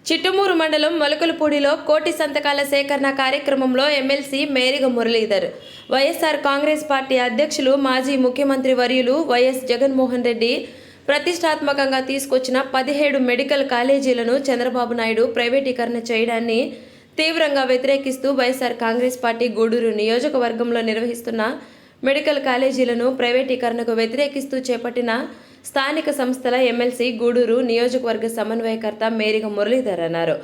చిట్టమూరు మండలం మొలకలపూడిలో కోటి సంతకాల సేకరణ కార్యక్రమంలో ఎమ్మెల్సీ మేరిగ మురళీధర్, వైఎస్ఆర్ కాంగ్రెస్ పార్టీ అధ్యక్షులు మాజీ ముఖ్యమంత్రి వర్యులు వైఎస్ జగన్మోహన్ రెడ్డి ప్రతిష్టాత్మకంగా తీసుకొచ్చిన 17 మెడికల్ కాలేజీలను చంద్రబాబు నాయుడు ప్రైవేటీకరణ చేయడాన్ని తీవ్రంగా వ్యతిరేకిస్తూ వైఎస్ఆర్ కాంగ్రెస్ పార్టీ గూడూరు నియోజకవర్గంలో నిర్వహిస్తున్న మెడికల్ కాలేజీలను ప్రైవేటీకరణకు వ్యతిరేకిస్తూ చేపట్టిన స్థానిక సంస్థల ఎమ్మెల్సీ గూడూరు నియోజకవర్గ సమన్వయకర్త మేరిగ మురళీధర్ అన్నారు.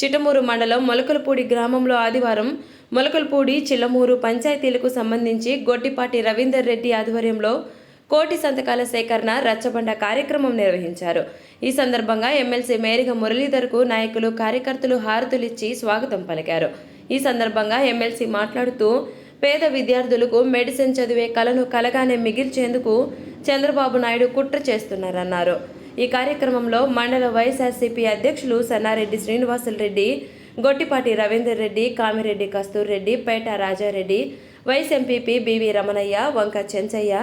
చిట్టమూరు మండలం మొలకలపూడి గ్రామంలో ఆదివారం మొలకలపూడి చిల్లమూరు పంచాయతీలకు సంబంధించి గొట్టిపాటి రవీందర్ రెడ్డి ఆధ్వర్యంలో కోటి సంతకాల సేకరణ రచ్చబండ కార్యక్రమం నిర్వహించారు. ఈ సందర్భంగా ఎమ్మెల్సీ మేరిగ మురళీధర్కు నాయకులు కార్యకర్తలు హారతులిచ్చి స్వాగతం పలికారు. ఈ సందర్భంగా ఎమ్మెల్సీ మాట్లాడుతూ పేద విద్యార్థులకు మెడిసిన్ చదివే కలను కలగానే మిగిల్చేందుకు చంద్రబాబు నాయుడు కుట్ర చేస్తున్నారన్నారు. ఈ కార్యక్రమంలో మండల వైఎస్ఆర్సీపీ అధ్యక్షులు Sannareddy Srinivasulareddy, Gottipati Ravinder Reddy, Kamireddy Kasthur Reddy, Peta Rajareddy, vice MPP BV Ramanaiah, Vanka Chenchaiah,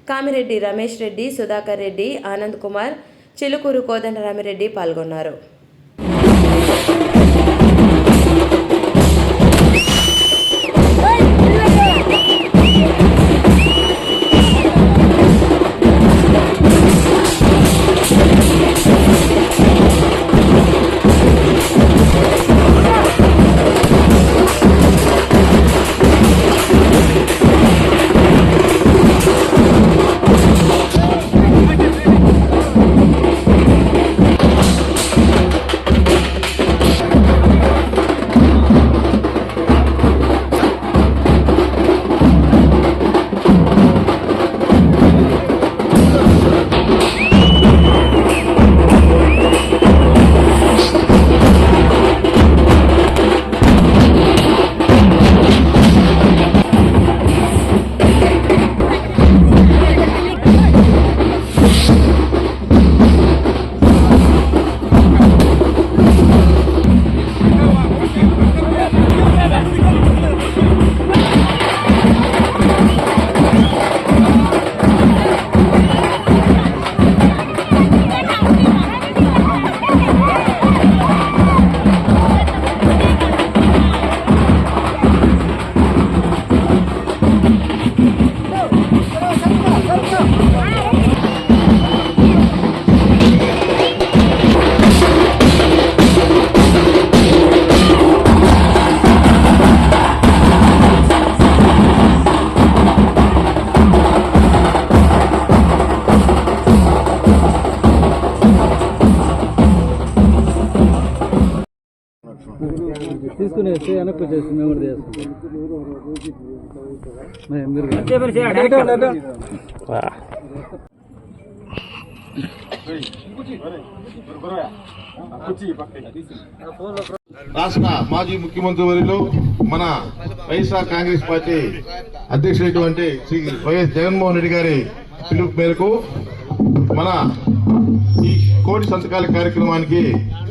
Kamireddy Ramesh Reddy, Sudhakar Reddy, Anand Kumar, Chilukuru Kodandaramireddy పాల్గొన్నారు. తీసుకుని వస్తే వెనక్కి వచ్చేసి మేము కూడా రాష్ట్ర మాజీ ముఖ్యమంత్రి వర్యులు మన వైఎస్ఆర్ కాంగ్రెస్ పార్టీ అధ్యక్షుడైనటువంటి శ్రీ వైఎస్ జగన్మోహన్ రెడ్డి గారి పిలుపు మేరకు మన ఈ కోటి సంతకాల కార్యక్రమానికి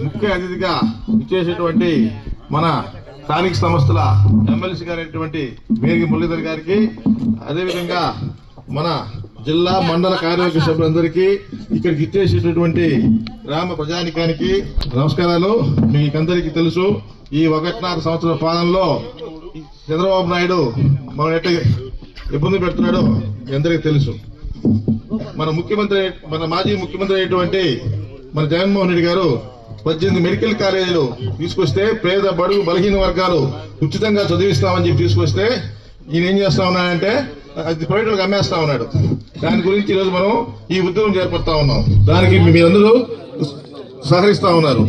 ముఖ్య అతిథిగా ఇచ్చేసేటువంటి మన స్థానిక సంస్థల ఎమ్మెల్సీ గారైనటువంటి మేరిగ మురళీధర్ గారికి, అదేవిధంగా మన జిల్లా మండల కార్యవర్గ సభ్యులందరికీ, ఇక్కడికి ఇచ్చేసేటటువంటి గ్రామ ప్రజానికానికి నమస్కారాలు. మీకందరికీ తెలుసు, ఈ 1.5 సంవత్సరాల పాలనలో చంద్రబాబు నాయుడు మనం ఎట్లా ఇబ్బంది పెడుతున్నాడో మీ అందరికీ తెలుసు. మన మాజీ ముఖ్యమంత్రి అయినటువంటి మన జగన్మోహన్ రెడ్డి గారు 18 మెడికల్ కాలేజీలు తీసుకొస్తే పేద బడుగు బలహీన వర్గాలు ఉచితంగా చదివిస్తామని చెప్పి తీసుకొస్తే ఈయన ఏం చేస్తా ఉన్నాడంటే అది ప్రైవేట్లకు అమ్మేస్తా ఉన్నాడు. దాని గురించి ఈరోజు మనం ఈ ఉద్యమం చేపడతా ఉన్నాం. దానికి మీరందరూ సహకరిస్తా ఉన్నారు.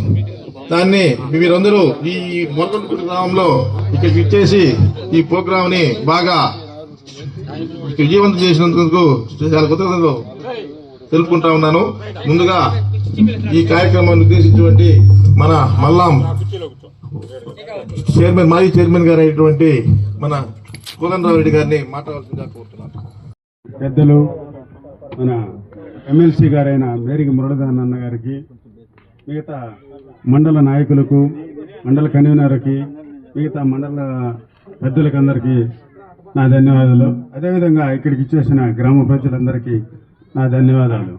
దాన్ని మీరందరూ ఈ మొలకలపూడి గ్రామంలో ఇక్కడికి ఇచ్చేసి ఈ ప్రోగ్రామ్ ని బాగా విజయవంతం చేసినందుకు చాలా కృతజ్ఞతలు తెలుపుకుంటా ఉన్నాను. ముందుగా ఈ కార్యక్రమాన్ని ఉద్దేశించినటువంటి మన మల్లాం చైర్మన్, మాజీ చైర్మన్ గారు అయినటువంటి మన కోదండరామిరెడ్డి గారిని మాట్లాడాల్సిందిగా కోరుతున్నాను. పెద్దలు మన ఎమ్మెల్సీ గారైన మేరిగ మురళీధర్ అన్న గారికి, మిగతా మండల నాయకులకు, మండల కన్వీనర్కి, మిగతా మండల పెద్దలకు అందరికీ నా ధన్యవాదాలు. అదేవిధంగా ఇక్కడికి ఇచ్చేసిన గ్రామ ప్రజలందరికీ నా ధన్యవాదాలు.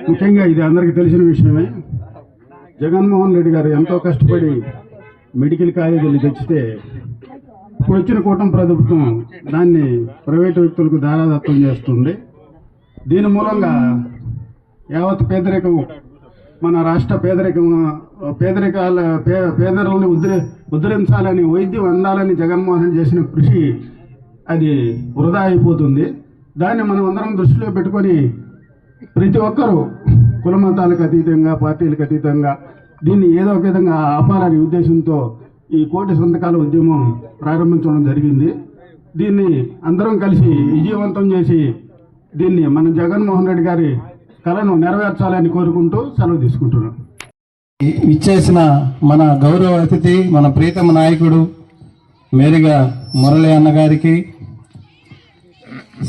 ముఖ్యంగా ఇది అందరికీ తెలిసిన విషయమే. జగన్మోహన్ రెడ్డి గారు ఎంతో కష్టపడి మెడికల్ కాలేజీలు తెచ్చితే ఇప్పుడు వచ్చిన కూటమి ప్రభుత్వం దాన్ని ప్రైవేటు వ్యక్తులకు దారాదత్తం చేస్తుంది. దీని మూలంగా యావత్ పేదరికం, మన రాష్ట్ర పేదరులను ఉద్ధరించాలని, వైద్యం అందాలని జగన్మోహన్ చేసిన కృషి అది వృధా అయిపోతుంది. దాన్ని మనం అందరం దృష్టిలో పెట్టుకొని ప్రతి ఒక్కరూ కులమతాలకు అతీతంగా, పార్టీలకు అతీతంగా దీన్ని ఏదో ఒక విధంగా ఆపాలనే ఉద్దేశంతో ఈ కోటి సంతకాల ఉద్యమం ప్రారంభించడం జరిగింది. దీన్ని అందరం కలిసి విజయవంతం చేసి దీన్ని మన జగన్మోహన్ రెడ్డి గారి కళను నెరవేర్చాలని కోరుకుంటూ సెలవు తీసుకుంటున్నాం. ఇచ్చేసిన మన గౌరవ అతిథి, మన ప్రీతమ నాయకుడు మేరిగ మురళి అన్నగారికి,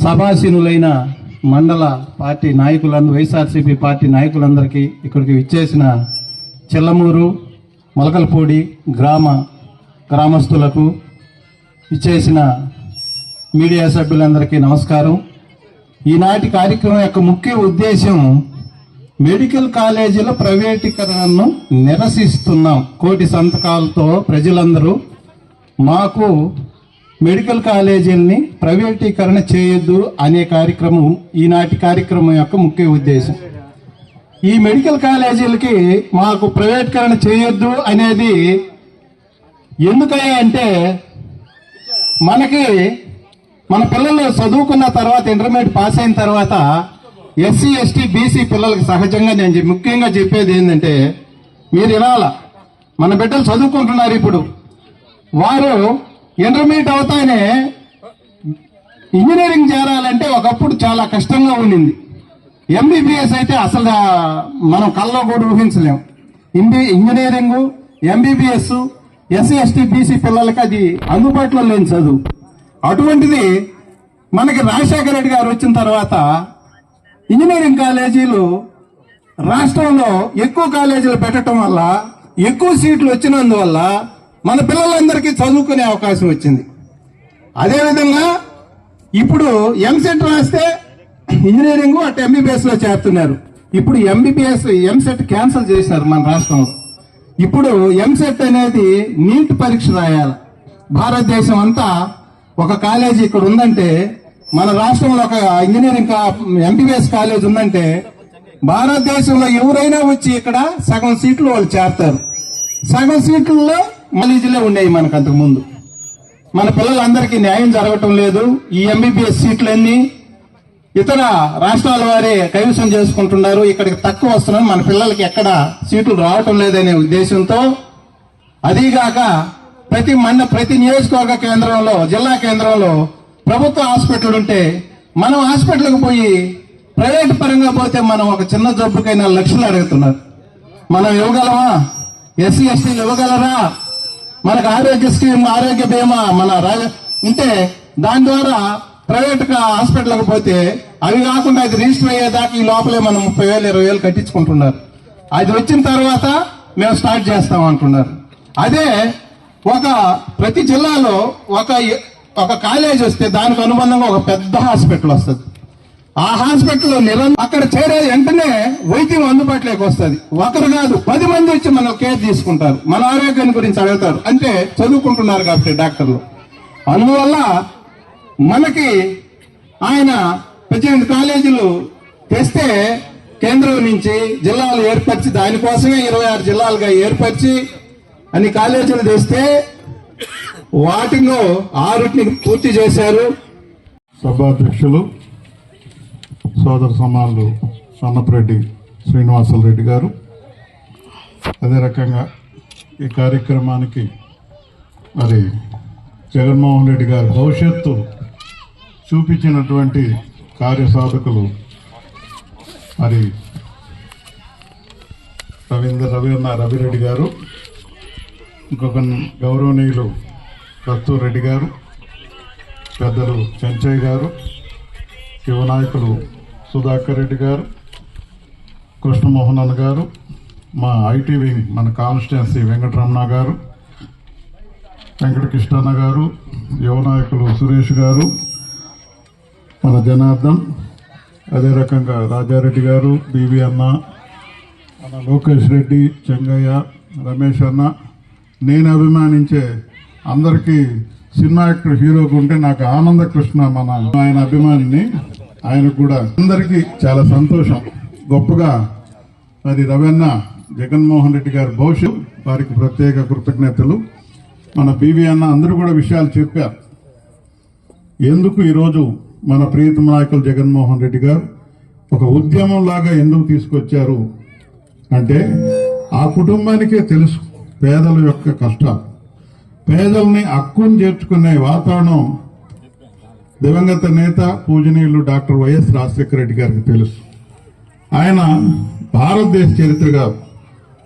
సభాసీనులైన మండల పార్టీ నాయకులందరూ, వైఎస్ఆర్సీపీ పార్టీ నాయకులందరికీ, ఇక్కడికి ఇచ్చేసిన చెల్లమూరు మొలకలపూడి గ్రామస్తులకు, ఇచ్చేసిన మీడియా సభ్యులందరికీ నమస్కారం. ఈనాటి కార్యక్రమం యొక్క ముఖ్య ఉద్దేశం మెడికల్ కాలేజీల ప్రైవేటీకరణను నిరసిస్తున్నాం. కోటి సంతకాలతో ప్రజలందరూ మాకు మెడికల్ కాలేజీలని ప్రైవేటీకరణ చేయొద్దు అనే కార్యక్రమం ఈనాటి కార్యక్రమం యొక్క ముఖ్య ఉద్దేశం. ఈ మెడికల్ కాలేజీలకి మాకు ప్రైవేటీకరణ చేయొద్దు అనేది ఎందుకయ్యా అంటే, మన పిల్లలు చదువుకున్న తర్వాత, ఇంటర్మీడియట్ పాస్ అయిన తర్వాత ఎస్సీ ఎస్టీ బీసీ పిల్లలకి సహజంగా నేను ముఖ్యంగా చెప్పేది ఏంటంటే, మీరు వినాల, మన బిడ్డలు చదువుకుంటున్నారు. ఇప్పుడు వారు ఇంటర్మీడియట్ అవుతానే ఇంజనీరింగ్ చేరాలంటే ఒకప్పుడు చాలా కష్టంగా ఉండింది. ఎంబీబీఎస్ అయితే అసలు మనం కల్లో కూడా ఊహించలేం. Engineering, MBBS SC ST BC పిల్లలకి అది అందుబాటులో లేని చదువు. అటువంటిది మనకి రాజశేఖర రెడ్డి గారు వచ్చిన తర్వాత ఇంజనీరింగ్ కాలేజీలు రాష్ట్రంలో ఎక్కువ కాలేజీలు పెట్టడం వల్ల, ఎక్కువ సీట్లు వచ్చినందువల్ల మన పిల్లలందరికీ చదువుకునే అవకాశం వచ్చింది. అదేవిధంగా ఇప్పుడు ఎంసెట్ రాస్తే ఇంజనీరింగ్ అటు ఎంబీబీఎస్ లో చేరుతున్నారు. ఇప్పుడు ఎంసెట్ క్యాన్సిల్ చేసినారు మన రాష్ట్రంలో. ఇప్పుడు ఎంసెట్ అనేది నీట్ పరీక్ష రాయాలి. భారతదేశం అంతా ఒక కాలేజీ ఇక్కడ ఉందంటే, మన రాష్ట్రంలో ఒక ఇంజనీరింగ్ ఎంబీబీఎస్ కాలేజ్ ఉందంటే, భారతదేశంలో ఎవరైనా వచ్చి ఇక్కడ సగం సీట్లు వాళ్ళు చేరతారు. సగం సీట్లలో కాలేజీలే ఉండేవి మనకు అంతకు ముందు. మన పిల్లలందరికీ న్యాయం జరగటం లేదు. ఈ ఎంబీబీఎస్ సీట్లన్నీ ఇతర రాష్ట్రాల వారే కైవసం చేసుకుంటున్నారు. ఇక్కడికి తక్కువ వస్తున్నాయి, మన పిల్లలకి ఎక్కడ సీట్లు రావటం లేదనే ఉద్దేశంతో, అదీగాక ప్రతి నియోజకవర్గ కేంద్రంలో, జిల్లా కేంద్రంలో ప్రభుత్వ హాస్పిటల్ ఉంటే, మనం హాస్పిటల్కి పోయి ప్రైవేట్ పరంగా పోతే మనం ఒక చిన్న జబ్బుకైనా లక్షలు అడుగుతున్నారు. మనం ఇవ్వగలమా? ఎస్సీ ఎస్టీలు ఇవ్వగలరా? మనకు ఆరోగ్య స్కీమ్, ఆరోగ్య బీమా ఉంటే దాని ద్వారా ప్రైవేట్ హాస్పిటల్కి పోతే అవి కాకుండా అది రిజిస్టర్ అయ్యేదాకా ఈ లోపలే మనం 30,000 20,000 కట్టించుకుంటున్నారు. అది వచ్చిన తర్వాత మేము స్టార్ట్ చేస్తాం అంటున్నారు. అదే ప్రతి జిల్లాలో ఒక కాలేజ్ వస్తే దానికి అనుబంధంగా ఒక పెద్ద హాస్పిటల్ వస్తుంది. ఆ హాస్పిటల్లో అక్కడ చేరే వెంటనే వైద్యం అందుబాటులోకి వస్తుంది. ఒకరు కాదు 10 మంది వచ్చి మన కేర్ తీసుకుంటారు, మన ఆరోగ్యాన్ని గురించి అడుగుతారు. అంటే చదువుకుంటున్నారు కాబట్టి డాక్టర్లు. అందువల్ల మనకి ఆయన 18 కాలేజీలు తెస్తే కేంద్రం నుంచి జిల్లాలు ఏర్పరిచి, దానికోసమే 26 జిల్లాలుగా ఏర్పరిచి అన్ని కాలేజీలు తెస్తే వాటిలో 6ని పూర్తి చేశారు. సభాధ్యక్షులు సోదర సమానులు సన్నపరెడ్డి శ్రీనివాసులు రెడ్డి గారు, అదే రకంగా ఈ కార్యక్రమానికి మరి జగన్మోహన్ రెడ్డి గారి భవిష్యత్తు చూపించినటువంటి కార్యసాధకులు మరి రవిరెడ్డి గారు, ఇంకొక గౌరవనీయులు కస్తూర్ రెడ్డి గారు, పెద్దలు చెంచయ్య గారు, యువ నాయకులు సుధాకర్ రెడ్డి గారు, కృష్ణమోహన్ అన్న గారు, మా ఐటీ వింగ్ మన కాన్స్టిట్యున్సీ వెంకటరమణ గారు, వెంకటకృష్ణన్న గారు, యువ నాయకులు సురేష్ గారు, మన జనార్దన్, అదే రకంగా రాజారెడ్డి గారు, బీవీ అన్న, మన లోకేష్ రెడ్డి, చెంగయ్య, రమేష్ అన్న, నేను అభిమానించే అందరికీ సినిమా యాక్టర్ హీరోగా ఉంటే నాకు ఆనంద కృష్ణ ఆయన అభిమానిని. ఆయనకు కూడా అందరికీ చాలా సంతోషం. గొప్పగా మరి రవణ జగన్మోహన్ రెడ్డి గారి భవిష్యత్తు, వారికి ప్రత్యేక కృతజ్ఞతలు. మన బీవీ అన్న అందరూ కూడా విషయాలు చెప్పారు. ఎందుకు ఈరోజు మన ప్రియతమ నాయకులు జగన్మోహన్ రెడ్డి గారు ఒక ఉద్యమం లాగా ఎందుకు తీసుకొచ్చారు అంటే ఆ కుటుంబానికే తెలుసు పేదల యొక్క కష్టాలు. పేదల్ని హక్కును చేర్చుకునే వాతావరణం దివంగత నేత పూజనీయులు డాక్టర్ వైఎస్ రాజశేఖర రెడ్డి గారికి తెలుసు. ఆయన భారతదేశ చరిత్రగా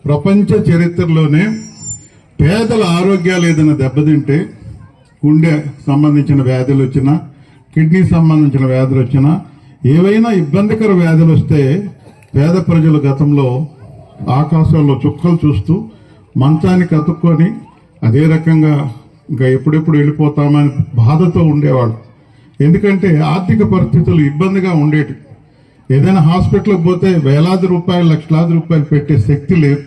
ప్రపంచ చరిత్రలోనే పేదల ఆరోగ్యాలు ఏదైనా దెబ్బతింటే, గుండె సంబంధించిన వ్యాధులు వచ్చినా, కిడ్నీ సంబంధించిన వ్యాధులు వచ్చినా, ఏవైనా ఇబ్బందికర వ్యాధులు వస్తే పేద ప్రజలు గతంలో ఆకాశంలో చుక్కలు చూస్తూ మంచానికి అతుక్కొని అదే రకంగా ఇంకా ఎప్పుడెప్పుడు వెళ్ళిపోతామని బాధతో ఉండేవాడు. ఎందుకంటే ఆర్థిక పరిస్థితులు ఇబ్బందిగా ఉండేవి. ఏదైనా హాస్పిటల్కి పోతే వేలాది రూపాయలు, లక్షలాది రూపాయలు పెట్టే శక్తి లేదు.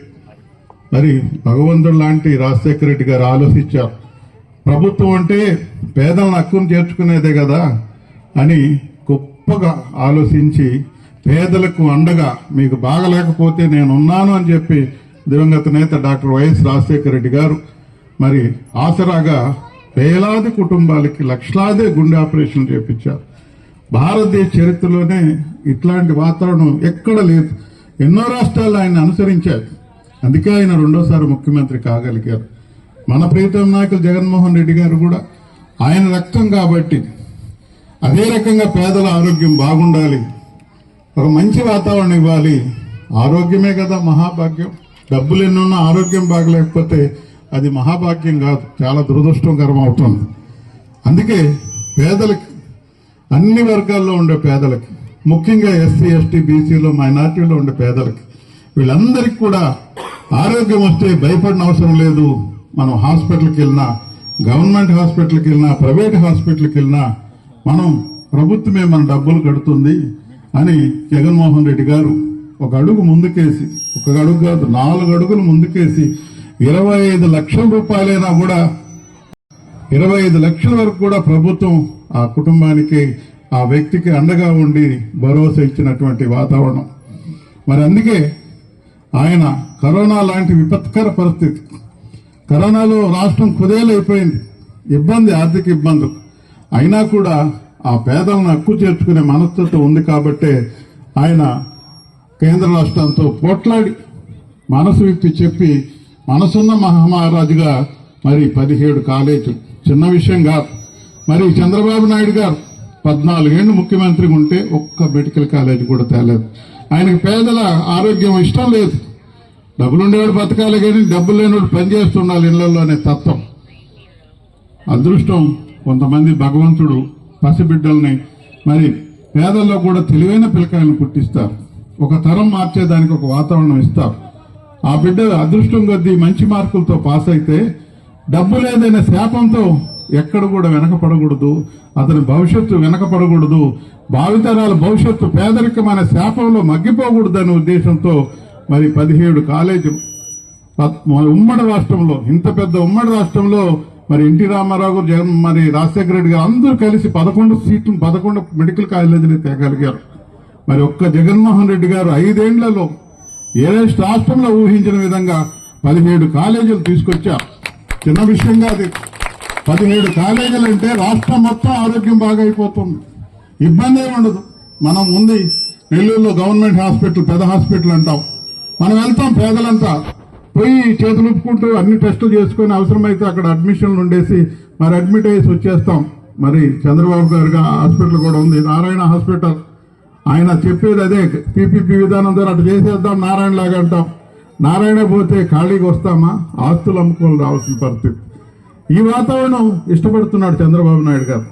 మరి భగవంతుడు లాంటి రాజశేఖర రెడ్డి గారు ఆలోచించారు, ప్రభుత్వం అంటే పేదలను హక్కును చేర్చుకునేదే కదా అని గొప్పగా ఆలోచించి పేదలకు అండగా మీకు బాగలేకపోతే నేనున్నాను అని చెప్పి దివంగత నేత డాక్టర్ వైఎస్ రాజశేఖర రెడ్డి గారు మరి ఆసరాగా వేలాది కుటుంబాలకి లక్షలాది గుండె ఆపరేషన్లు చేపించారు. భారతదేశ చరిత్రలోనే ఇట్లాంటి వాతావరణం ఎక్కడ లేదు. ఎన్నో రాష్ట్రాలు ఆయన అనుసరించారు. అందుకే ఆయన రెండోసారి ముఖ్యమంత్రి కాగలిగారు. మన ప్రియతమ నాయకులు జగన్మోహన్ రెడ్డి గారు కూడా ఆయన రక్తం కాబట్టి అదే రకంగా పేదల ఆరోగ్యం బాగుండాలి, ఒక మంచి వాతావరణం ఇవ్వాలి. ఆరోగ్యమే కదా మహాభాగ్యం. డబ్బులు ఎన్నున్నా ఆరోగ్యం బాగలేకపోతే అది మహాభాగ్యం కాదు, చాలా దురదృష్టకరం అవుతుంది. అందుకే పేదలకి, అన్ని వర్గాల్లో ఉండే పేదలకి, ముఖ్యంగా ఎస్సీ, ఎస్టీ, బీసీలో, మైనార్టీలో ఉండే పేదలకి, వీళ్ళందరికీ కూడా ఆరోగ్యం వస్తే భయపడిన అవసరం లేదు. మనం హాస్పిటల్కి వెళ్ళినా, గవర్నమెంట్ హాస్పిటల్కి వెళ్ళినా, ప్రైవేట్ హాస్పిటల్కి వెళ్ళినా మనం ప్రభుత్వమే మన డబ్బులు కడుతుంది అని జగన్మోహన్ రెడ్డి గారు ఒక అడుగు ముందుకేసి, ఒక అడుగు కాదు 4 అడుగులు ముందుకేసి 25 లక్షల రూపాయలైనా కూడా 25 లక్షల వరకు కూడా ప్రభుత్వం ఆ కుటుంబానికి, ఆ వ్యక్తికి అండగా ఉండి భరోసా ఇచ్చినటువంటి వాతావరణం. మరి అందుకే ఆయన కరోనా లాంటి విపత్కర పరిస్థితి, కరోనాలో రాష్ట్రం కుదేలైపోయింది, ఇబ్బంది, ఆర్థిక ఇబ్బందులు అయినా కూడా ఆ పేదలను హక్కు చేర్చుకునే మనస్తత్వం ఉంది కాబట్టే ఆయన కేంద్ర రాష్ట్రంతో పోట్లాడి మనసు విప్పి చెప్పి మనసున్న మహామహారాజుగా మరి 17 కాలేజీలు చిన్న విషయం కాదు. మరి చంద్రబాబు నాయుడు గారు 14 ఏళ్ళు ముఖ్యమంత్రిగా ఉంటే ఒక్క మెడికల్ కాలేజీ కూడా తేలేదు. ఆయనకు పేదల ఆరోగ్యం ఇష్టం లేదు. డబ్బులుండేవాడు బతకాలి కానీ డబ్బులు లేనివాడు పనిచేస్తుండాలి ఇళ్లలోనే తత్వం. అదృష్టం కొంతమంది భగవంతుడు పసిబిడ్డల్ని మరి పేదల్లో కూడా తెలివైన పిల్లకాయలను పుట్టిస్తారు, ఒక తరం మార్చేదానికి ఒక వాతావరణం ఇస్తారు. ఆ బిడ్డ అదృష్టం కొద్దీ మంచి మార్కులతో పాస్ అయితే డబ్బు లేదనే శాపంతో ఎక్కడ కూడా వెనకపడకూడదు, అతని భవిష్యత్తు వెనకపడకూడదు, భావితరాల భవిష్యత్తు పేదరికమైన శాపంలో మగ్గిపోకూడదనే ఉద్దేశంతో మరి 17 కాలేజీలు ఉమ్మడి రాష్ట్రంలో, ఇంత పెద్ద ఉమ్మడి రాష్ట్రంలో మరి ఎన్టీ రామారావు జగన్, మరి రాజశేఖర రెడ్డి గారు అందరూ కలిసి 11 సీట్లు, 11 మెడికల్ కాలేజీలు తేగలిగారు. మరి ఒక్క జగన్మోహన్ రెడ్డి గారు 5 ఏళ్లలో ఏ రాష్ట్రంలో ఊహించిన విధంగా 17 కాలేజీలు తీసుకొచ్చారు. చిన్న విషయం కాదు. 17 కాలేజీలు అంటే రాష్ట్రం మొత్తం ఆరోగ్యం బాగా అయిపోతుంది, ఇబ్బంది ఏమి ఉండదు. మనం ఉంది నెల్లూరులో గవర్నమెంట్ హాస్పిటల్, పెద్ద హాస్పిటల్ అంటాం. మనం వెళ్తాం, పేదలంతా పోయి చేతులు ఉప్పుకుంటూ అన్ని టెస్టులు చేసుకుని అవసరమైతే అక్కడ అడ్మిషన్లు ఉండేసి మరి అడ్మిట్ అయ్యేసి వచ్చేస్తాం. మరి చంద్రబాబు గారు హాస్పిటల్ కూడా ఉంది, నారాయణ హాస్పిటల్. ఆయన చెప్పేది అదే, పీపీపీ విధానం ద్వారా అటు చేసేద్దాం నారాయణ లాగా అంటాం. నారాయణ పోతే ఖాళీగా వస్తామా, ఆస్తులు అమ్ముకోవాలి రావాల్సిన పరిస్థితి. ఈ వాతావరణం ఇష్టపడుతున్నాడు చంద్రబాబు నాయుడు గారు.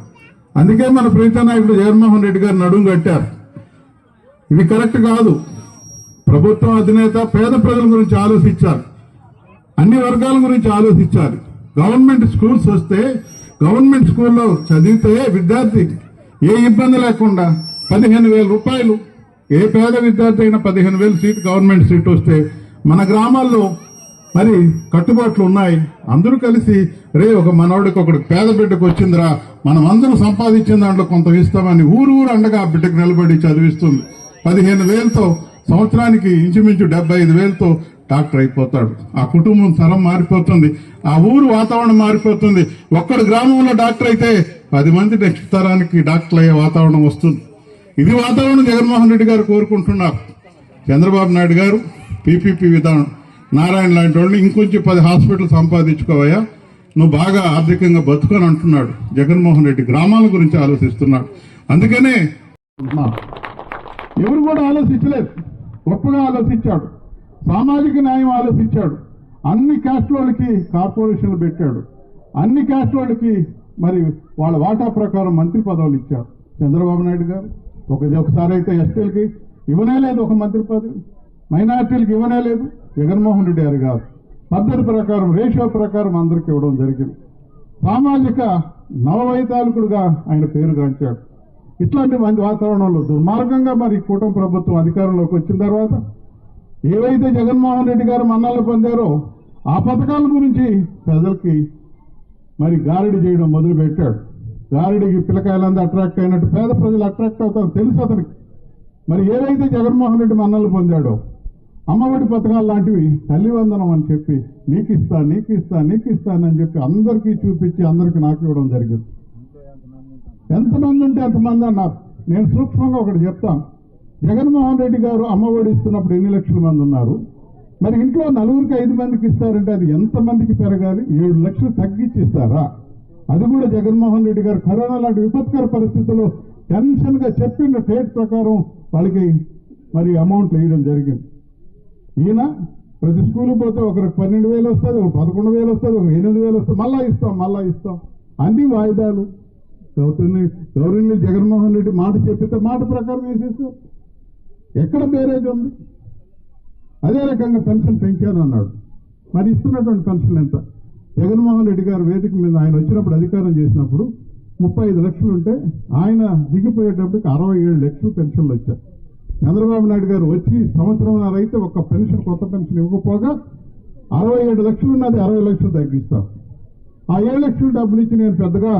అందుకే మన ప్రీత నాయకుడు జగన్మోహన్ రెడ్డి గారు నడుము కట్టారు. ఇది కరెక్ట్ కాదు. ప్రభుత్వం అధినేత పేద ప్రజల గురించి ఆలోచించాలి, అన్ని వర్గాల గురించి ఆలోచించాలి. గవర్నమెంట్ స్కూల్స్ వస్తే, గవర్నమెంట్ స్కూల్లో చదివితే విద్యార్థి ఏ ఇబ్బంది లేకుండా 15,000 రూపాయలు ఏ పేద విద్యార్థి అయినా 15,000 సీట్ గవర్నమెంట్ సీట్ వస్తే మన గ్రామాల్లో మరి కట్టుబాట్లు ఉన్నాయి. అందరూ కలిసి ఒక మనవాడికి ఒకడికి పేద బిడ్డకు వచ్చిందిరా, మనం అందరం సంపాదించిన దాంట్లో కొంత ఇస్తామని ఊరు అండగా ఆ బిడ్డకు నిలబడి చదివిస్తుంది. 15,000తో సంవత్సరానికి ఇంచుమించు 75,000తో డాక్టర్ అయిపోతాడు. ఆ కుటుంబం తరం మారిపోతుంది, ఆ ఊరు వాతావరణం మారిపోతుంది. ఒక్కడు గ్రామంలో డాక్టర్ అయితే 10 మంది నెక్స్ట్ తరానికి డాక్టర్లు అయ్యే వాతావరణం వస్తుంది. ఇది వాతావరణం జగన్మోహన్ రెడ్డి గారు కోరుకుంటున్నారు. చంద్రబాబు నాయుడు గారు పీపీపీ విధానం, నారాయణ లాంటి వాళ్ళు ఇంకొంచెం 10 హాస్పిటల్ సంపాదించుకోవయ్యా, నువ్వు బాగా ఆర్థికంగా బతుకొని అంటున్నాడు. జగన్మోహన్ రెడ్డి గ్రామాల గురించి ఆలోచిస్తున్నాడు. అందుకనే ఎవరు కూడా ఆలోచించలేదు, గొప్పగా ఆలోచించాడు. సామాజిక న్యాయం ఆలోచించాడు. అన్ని క్యాస్ట్ వాళ్ళకి కార్పొరేషన్లు పెట్టాడు. అన్ని క్యాస్ట్ వాళ్ళకి మరి వాళ్ళ వాటా ప్రకారం మంత్రి పదవులు ఇచ్చారు చంద్రబాబు నాయుడు గారు. ఒకసారి అయితే ఎస్టీలకి ఇవ్వనే లేదు ఒక మంత్రి పదవి, మైనార్టీలకు ఇవ్వనే లేదు. జగన్మోహన్ రెడ్డి గారు కాదు, పద్ధతి ప్రకారం రేషియో ప్రకారం అందరికి ఇవ్వడం జరిగింది. సామాజిక నవవైతాళికుడుగా ఆయన పేరుగాంచాడు. ఇట్లాంటి మంచి వాతావరణంలో దుర్మార్గంగా మరి కూటమి ప్రభుత్వం అధికారంలోకి వచ్చిన తర్వాత ఏవైతే జగన్మోహన్ రెడ్డి గారు మన్నలు పొందారో ఆ పథకాల గురించి ప్రజలకి మరి గారడి చేయడం మొదలు పెట్టాడు. గారడికి పిల్లకాయలంతా అట్రాక్ట్ అయినట్టు పేద ప్రజలు అట్రాక్ట్ అవుతారు తెలుసు అతనికి. మరి ఏవైతే జగన్మోహన్ రెడ్డి మన్నలు పొందాడో అమ్మఒడి పథకాలు లాంటివి, తల్లి వందనం అని చెప్పి నీకు ఇస్తానని చెప్పి అందరికీ చూపించి అందరికీ నాకు ఇవ్వడం జరిగింది. ఎంతమంది ఉంటే అంతమంది అన్నారు. నేను సూక్ష్మంగా ఒకటి చెప్తాను. జగన్మోహన్ రెడ్డి గారు అమ్మఒడి ఇస్తున్నప్పుడు ఎన్ని లక్షల మంది ఉన్నారు? మరి ఇంట్లో 4కి 5 మందికి ఇస్తారంటే అది ఎంతమందికి పెరగాలి? 7 లక్షలు తగ్గించి ఇస్తారా? అది కూడా జగన్మోహన్ రెడ్డి గారు కరోనా లాంటి విపత్కర పరిస్థితుల్లో టెన్షన్ గా చెప్పిన డేట్ ప్రకారం వాళ్ళకి మరి అమౌంట్ వేయడం జరిగింది. ఈయన ప్రతి స్కూల్కి పోతే ఒకరికి 12,000 వస్తుంది, ఒక 11,000 వస్తుంది, ఒక 8,000 వస్తుంది, మళ్ళా ఇస్తాం అన్ని వాయిదాలు. గౌరవనీయులు జగన్మోహన్ రెడ్డి మాట చెప్పితే మాట ప్రకారం వేసేస్తారు. ఎక్కడ బేరేజ్ ఉంది? అదే రకంగా పెన్షన్ పెంచాను అన్నాడు. మరి ఇస్తున్నటువంటి పెన్షన్ ఎంత? జగన్మోహన్ రెడ్డి గారు వేదిక మీద ఆయన వచ్చినప్పుడు అధికారం చేసినప్పుడు 35 లక్షలు ఉంటే ఆయన దిగిపోయేటప్పటికి 67 లక్షలు పెన్షన్లు వచ్చాయి. చంద్రబాబు నాయుడు గారు వచ్చి సంవత్సరంన్నర అయితే ఒక్క పెన్షన్, కొత్త పెన్షన్ ఇవ్వకపోగా 67 లక్షలు ఉన్నది 60 లక్షలు తగ్గిస్తారు. ఆ 7 లక్షలు డబ్బులు ఇచ్చి నేను పెద్దగా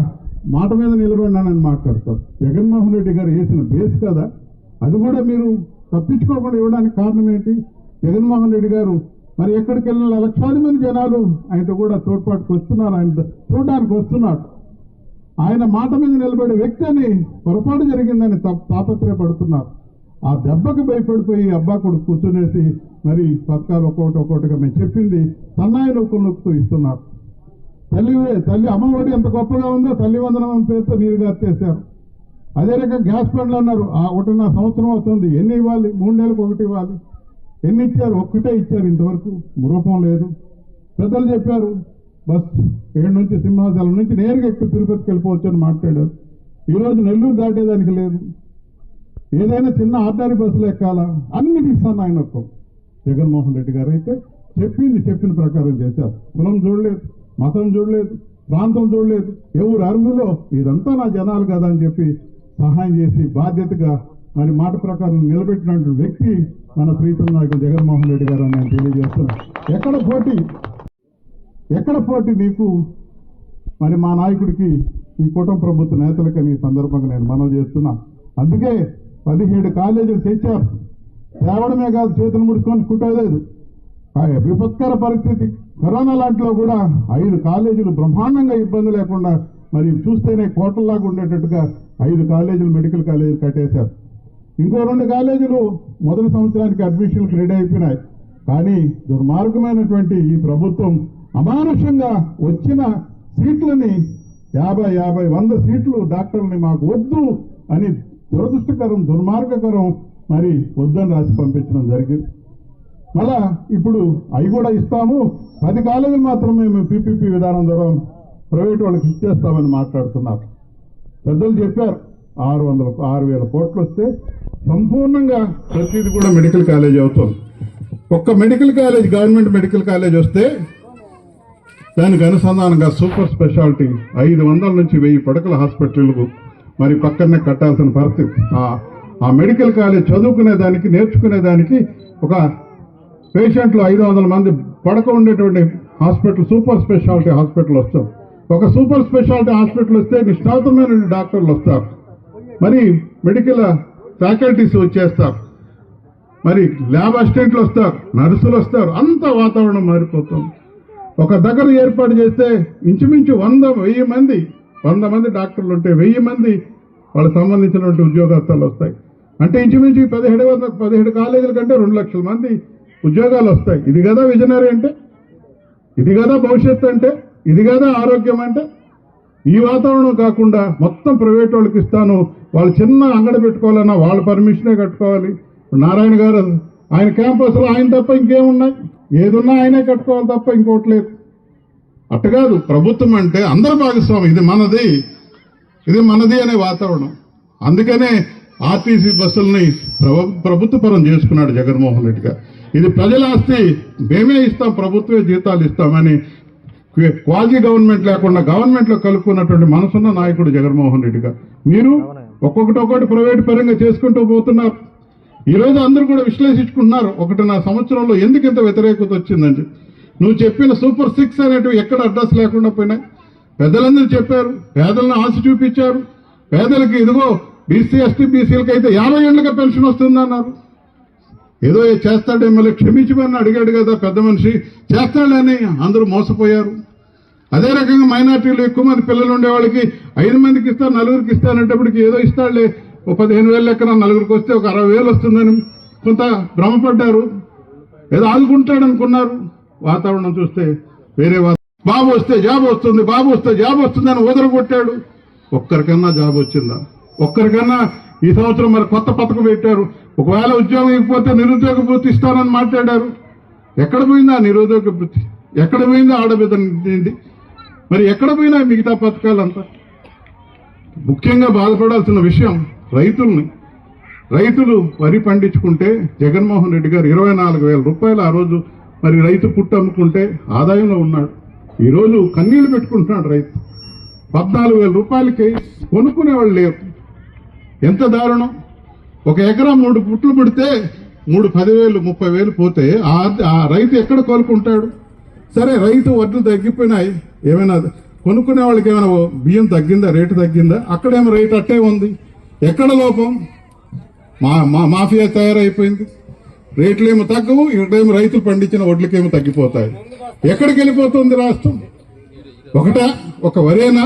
మాట మీద నిలబడినానని మాట్లాడతారు. జగన్మోహన్ రెడ్డి గారు వేసిన బేస్ కదా, అది కూడా మీరు తప్పించుకోకుండా ఇవ్వడానికి కారణం ఏంటి? జగన్మోహన్ రెడ్డి గారు మరి ఎక్కడికి వెళ్ళిన లక్షలాది మంది జనాలు ఆయనతో కూడా తోడ్పాటుకు వస్తున్నారు, ఆయన చూడడానికి వస్తున్నారు. ఆయన మాట మీద నిలబడే వ్యక్తి అని పొరపాటు జరిగిందని తాపత్రయపడుతున్నారు. ఆ దెబ్బకు భయపడిపోయి అబ్బా కొడుకు కూర్చునేసి మరి పథకాలు ఒక్కొక్కటిగా మేము చెప్పింది సన్నాయి నొక్కుతూ ఇస్తున్నారు. తల్లి అమ్మఒడి ఎంత గొప్పగా ఉందో తల్లి వందనం పేరుతో నీరు గార్చేశారు. అదే రకంగా గ్యాస్ బండ్లు అన్నారు. 1.5 సంవత్సరం అవుతుంది. ఎన్ని ఇవ్వాలి? 3 నెలలకు ఒకటి ఇవ్వాలి. ఎన్ని ఇచ్చారు? ఒక్కటే ఇచ్చారు. ఇంతవరకు రూపం లేదు. పెద్దలు చెప్పారు బస్ 7 నుంచి సింహాచలం నుంచి నేరుగా ఎక్కువ తిరుపతికి వెళ్ళిపోవచ్చు అని మాట్లాడారు. ఈరోజు నెల్లూరు దాటేదానికి లేదు. ఏదైనా చిన్న ఆర్డినరీ బస్సులు ఎక్కాలా? అన్నిటి ఇస్తాను ఆయన ఒక్క. జగన్మోహన్ రెడ్డి గారు అయితే చెప్పిన ప్రకారం చేశారు. కులం చూడలేదు, మతం చూడలేదు, ప్రాంతం చూడలేదు, ఎవరు అర్హులో ఇదంతా నా జనాలు కదా అని చెప్పి సహాయం చేసి బాధ్యతగా మరి మాట ప్రకారం నిలబెట్టినటువంటి వ్యక్తి మన ప్రీతం నాయకుడు జగన్మోహన్ రెడ్డి గారు అని నేను తెలియజేస్తున్నాను. ఎక్కడ పోటీ నీకు? మరి మా నాయకుడికి, ఈ కూటమి ప్రభుత్వ నేతలకని ఈ సందర్భంగా నేను మనవి చేస్తున్నా. అందుకే 17 కాలేజీలు తెచ్చారు. తేవడమే కాదు, చేతులు ముడుచుకొని కుట్టలేదు. విపత్కర పరిస్థితి కరోనా లాంటిలో కూడా 5 కాలేజీలు బ్రహ్మాండంగా ఇబ్బంది లేకుండా మరి చూస్తేనే కోటల్లాగా ఉండేటట్టుగా 5 కాలేజీలు మెడికల్ కాలేజీలు కట్టేశారు. ఇంకో 2 కాలేజీలు మొదటి సంవత్సరానికి అడ్మిషన్లకు రెడీ అయిపోయినాయి. కానీ దుర్మార్గమైనటువంటి ఈ ప్రభుత్వం అమానుషంగా వచ్చిన సీట్లని 50, 100 సీట్లు డాక్టర్లని మాకు వద్దు అని దురదృష్టకరం, దుర్మార్గకరం మరి వద్దని రాసి పంపించడం జరిగింది. మళ్ళా ఇప్పుడు అవి కూడా ఇస్తాము, 10 కాలేజీలు మాత్రమే మేము పీపీపీ విధానం ద్వారా ప్రైవేట్ వాళ్ళకి ఇచ్చేస్తామని మాట్లాడుతున్నారు. పెద్దలు చెప్పారు 6,000 కోట్లు వస్తే సంపూర్ణంగా ప్రతిది కూడా మెడికల్ కాలేజ్ అవుతుంది. ఒక్క medical college, government medical college వస్తే దానికి అనుసంధానంగా సూపర్ స్పెషాలిటీ 500 నుంచి 1000 పడకల హాస్పిటల్కు మరి పక్కనే కట్టాల్సిన పరిస్థితి. ఆ మెడికల్ కాలేజ్ చదువుకునేదానికి నేర్చుకునేదానికి ఒక పేషెంట్లు 500 మంది పడక ఉండేటువంటి హాస్పిటల్, సూపర్ స్పెషాలిటీ హాస్పిటల్ వస్తాం. ఒక సూపర్ స్పెషాలిటీ హాస్పిటల్ వస్తే నిష్ణాతమైన డాక్టర్లు వస్తారు, మరి మెడికల్ ఫ్యాకల్టీస్ వచ్చేస్తారు, మరి ల్యాబ్ అసిస్టెంట్లు వస్తారు, నర్సులు వస్తారు, అంత వాతావరణం మారిపోతుంది. ఒక దగ్గర ఏర్పాటు చేస్తే ఇంచుమించు 100 మంది డాక్టర్లు ఉంటే 1000 మంది వాళ్ళకి సంబంధించినటువంటి ఉద్యోగస్తులు వస్తాయి. అంటే ఇంచుమించు 17 కాలేజీల కంటే 2 లక్షల మంది ఉద్యోగాలు వస్తాయి. ఇది కదా విజనరీ అంటే, ఇది కదా భవిష్యత్తు అంటే, ఇది కదా ఆరోగ్యం అంటే. ఈ వాతావరణం కాకుండా మొత్తం ప్రైవేట్ వాళ్ళకి ఇస్తాను, వాళ్ళు చిన్న అంగడి పెట్టుకోవాలన్నా వాళ్ళ పర్మిషనే కట్టుకోవాలి. నారాయణ గారు ఆయన క్యాంపస్లో ఆయన తప్ప ఇంకేమున్నాయి, ఏదున్నా ఆయనే కట్టుకోవాలి తప్ప ఇంకోటి లేదు. అట్ట కాదు, ప్రభుత్వం అంటే అందరు భాగస్వామి, ఇది మనది అనే వాతావరణం. అందుకనే ఆర్టీసీ బస్సుల్ని ప్రభుత్వ పరం చేసుకున్నాడు జగన్మోహన్ రెడ్డి గారు. ఇది ప్రజల ఆస్తి, మేమే ఇస్తాం, ప్రభుత్వమే జీతాలు ఇస్తామని క్వాజీ గవర్నమెంట్ లేకుండా గవర్నమెంట్ లో కలుపుకున్నటువంటి మనసున్న నాయకుడు జగన్మోహన్ రెడ్డి గారు. మీరు ఒక్కొక్కటి ప్రైవేట్ పరంగా చేసుకుంటూ పోతున్నారు. ఈ రోజు అందరూ కూడా విశ్లేషించుకుంటున్నారు, 1.5 సంవత్సరంలో ఎందుకు ఇంత వ్యతిరేకత వచ్చిందని. నువ్వు చెప్పిన సూపర్ 6 అనేటివి ఎక్కడ అడ్రస్ లేకుండా పోయినాయి. పెద్దలందరూ చెప్పారు, పేదలను ఆశ చూపించారు. పేదలకి ఇదిగో బీసీ ఎస్టీ బీసీలకి అయితే 50 ఏళ్ళగా పెన్షన్ వస్తుందన్నారు. ఏదో చేస్తాడు ఎమ్మెల్యే క్షమించమని అడిగాడు కదా పెద్ద మనిషి, చేస్తాడని అందరూ మోసపోయారు. అదే రకంగా మైనార్టీలు ఎక్కువ మంది పిల్లలు ఉండే వాళ్ళకి 5 మందికి ఇస్తాను, 4గురికి ఇస్తానంటప్పటికి ఏదో ఇస్తాడులే, 15,000 లెక్కన 4గురికి వస్తే ఒక 60,000 వస్తుందని కొంత భ్రమపడ్డారు, ఏదో ఆదుకుంటాడు అనుకున్నారు. వాతావరణం చూస్తే వేరే బాబు వస్తే జాబ్ వస్తుంది, బాబు వస్తే జాబ్ వస్తుందని ఊదరగొట్టాడు. ఒక్కరికన్నా జాబ్ వచ్చిందా? ఒక్కరికన్నా ఈ సంవత్సరం మరి కొత్త పథకం పెట్టారు. ఒకవేళ ఉద్యోగం ఇకపోతే నిరుద్యోగ వృత్తి ఇస్తానని మాట్లాడారు. ఎక్కడ పోయిందా నిరుద్యోగ వృత్తి? ఎక్కడ పోయిందా ఆడబిడ్డ? మరి ఎక్కడ పోయినా మిగతా పథకాలంతా? ముఖ్యంగా బాధపడాల్సిన విషయం రైతులు వరి పండించుకుంటే జగన్మోహన్ రెడ్డి గారు 24,000 రూపాయలు ఆ రోజు మరి రైతు పుట్టు అమ్ముకుంటే ఆదాయంలో ఉన్నాడు. ఈ రోజు కన్నీళ్లు పెట్టుకుంటున్నాడు రైతు. 14,000 రూపాయలకి కొనుక్కునేవాళ్ళు లేరు. ఎంత దారుణం! ఒక ఎకరా 3 పుట్లు పెడితే 3 10,000 30,000 పోతే ఆ రైతు ఎక్కడ కోలుకుంటాడు? సరే, రైతు వడ్లు తగ్గిపోయినాయి, ఏమైనా కొనుక్కునే వాళ్ళకి ఏమైనా బియ్యం తగ్గిందా, రేటు తగ్గిందా? అక్కడేమో రేటు అట్టే ఉంది. ఎక్కడ లోపం? మాఫియా తయారైపోయింది. రేట్లేమో తగ్గవు, ఇక్కడేమో రైతులు పండించిన వడ్లకేమో తగ్గిపోతాయి. ఎక్కడికి వెళ్ళిపోతుంది రాష్ట్రం? ఒక వరేనా?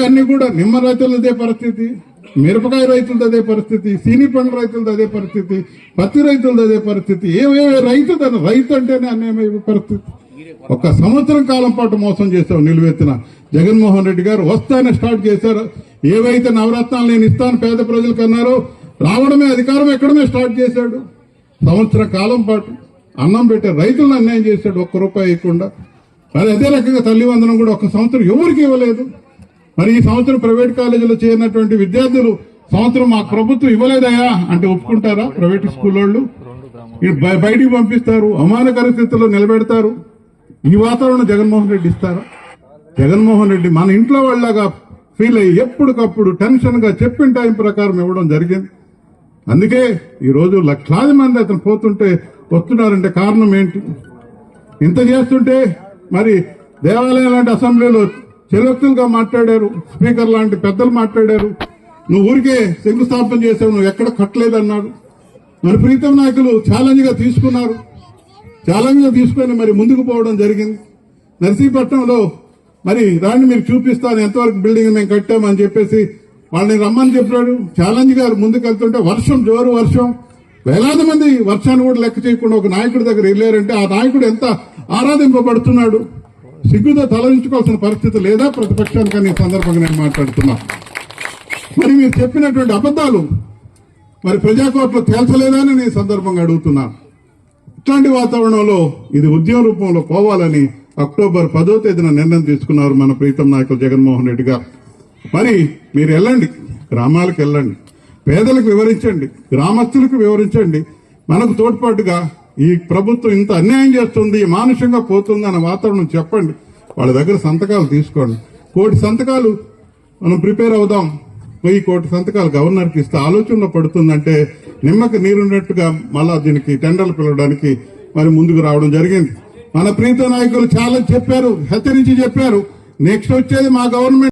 అన్ని కూడా నిమ్మ రైతులది అదే పరిస్థితి, మిరపకాయ రైతులది అదే పరిస్థితి, సీని పండ్ల రైతులది అదే పరిస్థితి, పత్తి రైతులది అదే పరిస్థితి. రైతు అంటేనే అన్యాయమైన పరిస్థితి. 1 సంవత్సరం కాలం పాటు మోసం చేశావు నిలువెత్తిన జగన్మోహన్ రెడ్డి గారు. వస్తానే స్టార్ట్ చేశారు. ఏవైతే నవరత్నాలు నేను ఇస్తాను పేద ప్రజలకు అన్నారో, రావడమే అధికారం ఎక్కడమే స్టార్ట్ చేశాడు. సంవత్సర కాలం పాటు అన్నం పెట్టే రైతులను అన్యాయం చేశాడు, 1 రూపాయి ఇవ్వకుండా. మరి అదే రకంగా తల్లి వందనం కూడా 1 సంవత్సరం ఎవరికి ఇవ్వలేదు. మరి ఈ సంవత్సరం ప్రైవేట్ కాలేజీలో చేరినటువంటి విద్యార్థులు సంవత్సరం మాకు ప్రభుత్వం ఇవ్వలేదయా అంటే ఒప్పుకుంటారా? ప్రైవేట్ స్కూల్ వాళ్ళు బయటికి పంపిస్తారు, అవమానకర స్థితిలో నిలబెడతారు. ఈ వాతావరణం జగన్మోహన్ రెడ్డి ఇస్తారా? జగన్మోహన్ రెడ్డి మన ఇంట్లో వాళ్ళగా ఫీల్ అయ్యి ఎప్పటికప్పుడు టెన్షన్ గా చెప్పిన టైం ప్రకారం ఇవ్వడం జరిగింది. అందుకే ఈ రోజు లక్షలాది మంది అతను పోతుంటే వస్తున్నారంటే కారణం ఏంటి? ఇంత చేస్తుంటే మరి దేవాలయం లాంటి అసెంబ్లీలో చెలొక్తులుగా మాట్లాడారు, స్పీకర్ లాంటి పెద్దలు మాట్లాడారు. నువ్వు ఊరికే శంకుస్థాపన చేసావు, నువ్వు ఎక్కడ కట్టలేదన్నాడు. మరి ప్రీతం నాయకులు ఛాలెంజ్ గా తీసుకున్నారు. ఛాలెంజ్ గా తీసుకొని మరి ముందుకు పోవడం జరిగింది. నర్సీపట్నంలో మరి దాన్ని మీరు చూపిస్తాను ఎంతవరకు బిల్డింగ్ మేము కట్టామని చెప్పేసి వాళ్ళని రమ్మని చెప్పాడు. ఛాలెంజ్ గారు ముందుకెళ్తుంటే జోరు వర్షం, వేలాది మంది వర్షాన్ని కూడా లెక్క చేయకుండా ఒక నాయకుడి దగ్గర వెళ్ళారంటే ఆ నాయకుడు ఎంత ఆరాధింపబడుతున్నాడు. సిగ్గుతో తలదించుకోవాల్సిన పరిస్థితి లేదా ప్రతిపక్షానికి? ఈ సందర్భంగా నేను మాట్లాడుతున్నా. మరి మీరు చెప్పినటువంటి అబద్దాలు మరి ప్రజాకోర్టులో తేల్చలేదని నేను సందర్భంగా అడుగుతున్నా. ఇట్లాంటి వాతావరణంలో ఇది ఉద్యమ రూపంలో పోవాలని అక్టోబర్ 10వ తేదీన నిర్ణయం తీసుకున్నారు మన ప్రీతం నాయకులు జగన్మోహన్ రెడ్డి గారు. మరి మీరు వెళ్ళండి, గ్రామాలకు వెళ్ళండి, పేదలకు వివరించండి, గ్రామస్తులకు వివరించండి. మనకు తోడ్పాటుగా ఈ ప్రభుత్వం ఇంత అన్యాయం చేస్తుంది, మానుషంగా పోతుంది అన్న వాతావరణం చెప్పండి. వాళ్ళ దగ్గర సంతకాలు తీసుకోండి. 1,000 సంతకాలు మనం ప్రిపేర్ అవుదాం. వెయ్యి కోట్ల సంతకాలు గవర్నర్కి ఇస్తే ఆలోచనలో పడుతుందంటే నిమ్మకి నీరున్నట్టుగా మళ్ళా దీనికి టెండర్లు పిలవడానికి మరి ముందుకు రావడం జరిగింది. మన ప్రీత నాయకులు చాలా చెప్పారు, హెచ్చరించి చెప్పారు, నెక్స్ట్ వచ్చేది మా గవర్నమెంట్.